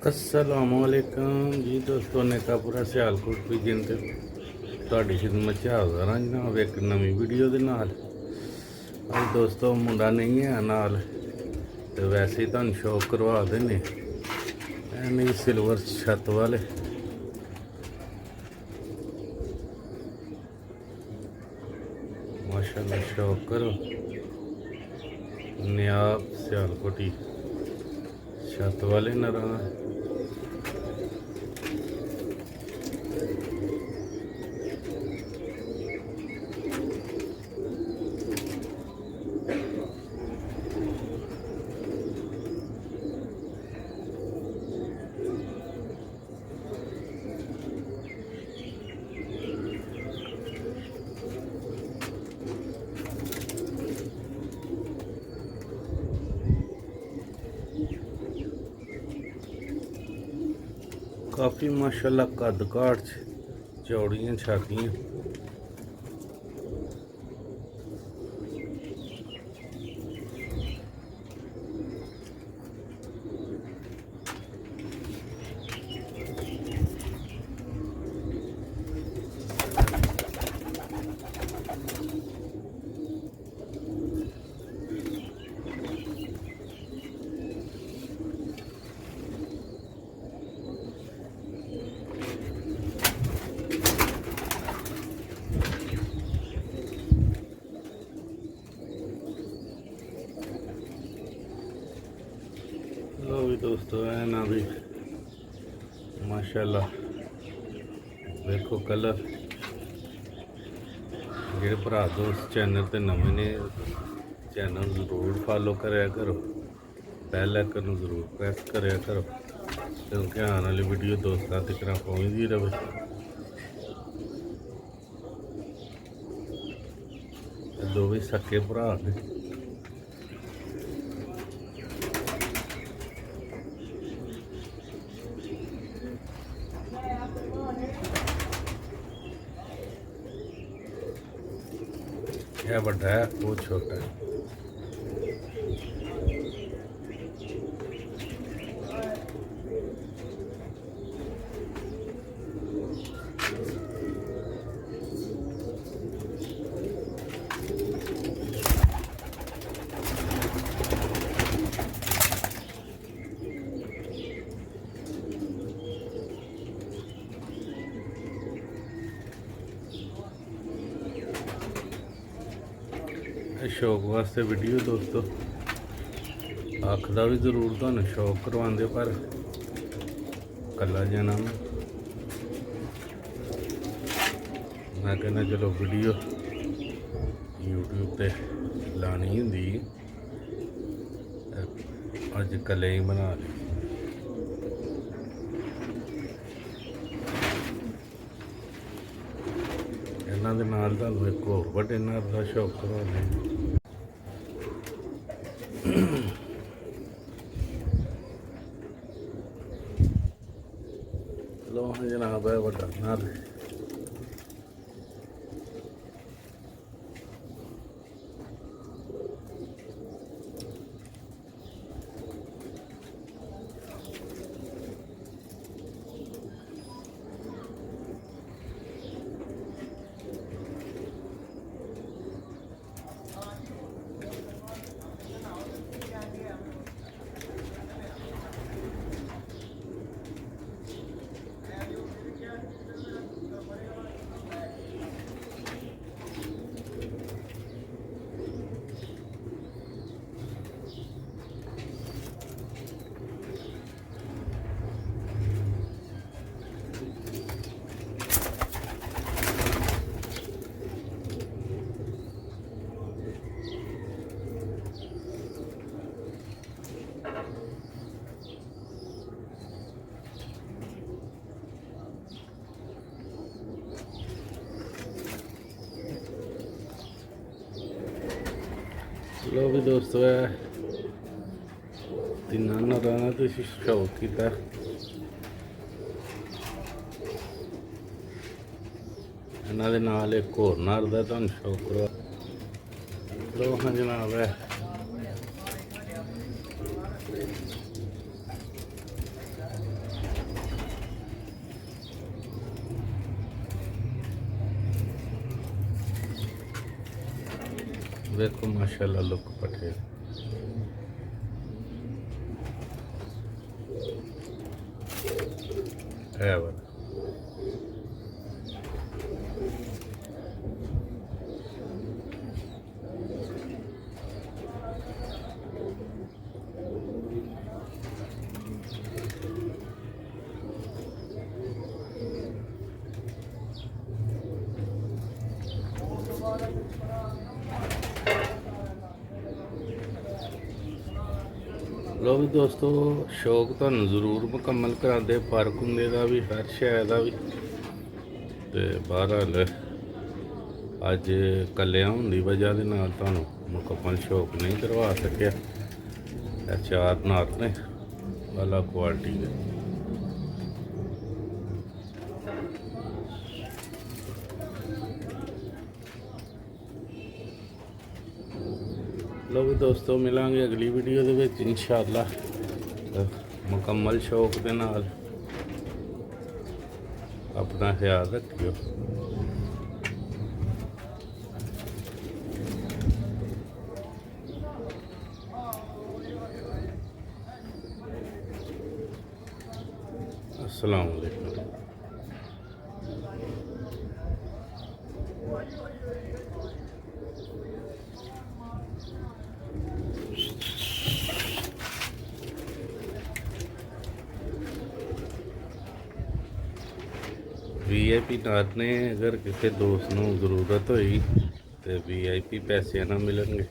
अस्सलामुअलैकुम जी दोस्तों ने पूरा सियालकोट विजन ते ਤੁਹਾਡੀ ਖidmat ਚ ਹਾਜ਼ਰ ਹਾਂ ਜਨਾਬ ਇੱਕ ਨਵੀਂ ਵੀਡੀਓ ਦੇ ਨਾਲ। ਅੱਜ ਦੋਸਤੋ ਮੁੰਡਾ ਨਹੀਂ ਹੈ ਨਾਲ ਤੇ ਵੈਸੇ ਹੀ ਤੁਹਾਨੂੰ ਸ਼ੌਕ ਕਰਵਾ ਦੇਣੇ ਐਵੇਂ ਸਿਲਵਰ ਛੱਤ ਵਾਲੇ माशाल्लाह शौक करो नियाब सियालकोटी छत वाले नरा काफ़ी माशाल्लाह कद काठ चौड़ियाँ छातियाँ भी दोस्तों है ना भी माशाल्लाह देखो कलर जेडे भरा दोस्त चैनल ते नवे ने चैनल जरूर फॉलो कराया करो, बेल आइकन जरूर प्रेस कराया करो क्योंकि आने वाली वीडियो दोस्तों तक पहुँचती रहे। दो भी सके भरा ने यह बड़ा है वो छोटा है। शौक वास्ते वीडियो दोस्तों अख का भी जरूर तुहानू शौक करवाते पर कला जाना मैं कहना चलो वीडियो यूट्यूब पे लानी होंगी अज कले ही बना ली। इन्हां दे नाल तुहानू एक होर वड्डे नर दा शौक करवाने लो जनाब है वड्डा नर लो भी दोस्तों है तिना नरा तो शौक किया इन्हों के नाल एक होर नर का तुहानू शौक करवा लो हाँ जनाब है ਵੇਖੋ ਮਾਸ਼ਾਅੱਲਾ ਲੁੱਕ ਪੱਠੇ ਹੈ ਵਾ। ਲੋ ਵੀ ਦੋਸਤੋ ਸ਼ੌਕ ਤੁਹਾਨੂੰ ਜ਼ਰੂਰ ਮੁਕੰਮਲ ਕਰਾਉਂਦੇ, ਫਰਕ ਹੁੰਦੇ ਦਾ ਵੀ ਹਰ ਸ਼ੈ ਦਾ ਵੀ। ਤੇ ਬਹਰਹਾਲ ਅੱਜ ਕੱਲਿਆਂ ਹੋਣ ਦੀ ਵਜ੍ਹਾ ਦੇ ਨਾਲ ਤੁਹਾਨੂੰ ਮੁਕੰਮਲ ਸ਼ੌਕ ਨਹੀਂ ਕਰਵਾ ਸਕਿਆ। ਇਹ ਚਾਰ ਨਾਰ ਨੇ ਵਾਲਾ ਕੁਆਲਿਟੀ ਦੇ। ਲੋ ਵੀ ਦੋਸਤੋ ਮਿਲਾਂਗੇ ਅਗਲੀ ਵੀਡੀਓ ਦੇ ਵਿੱਚ ਇਨਸ਼ਾਅੱਲਾ ਮੁਕੰਮਲ ਸ਼ੌਕ ਦੇ ਨਾਲ। ਆਪਣਾ ਖਿਆਲ ਰੱਖਿਓ। अस्सलाम वालेकुम। VIP ਨਾਰ ਨੇ, ਅਗਰ ਕਿਸੇ ਦੋਸਤ ਨੂੰ ਜ਼ਰੂਰਤ ਹੋਈ ਤੇ VIP ਪੈਸੇ ਨਾ ਮਿਲਣਗੇ।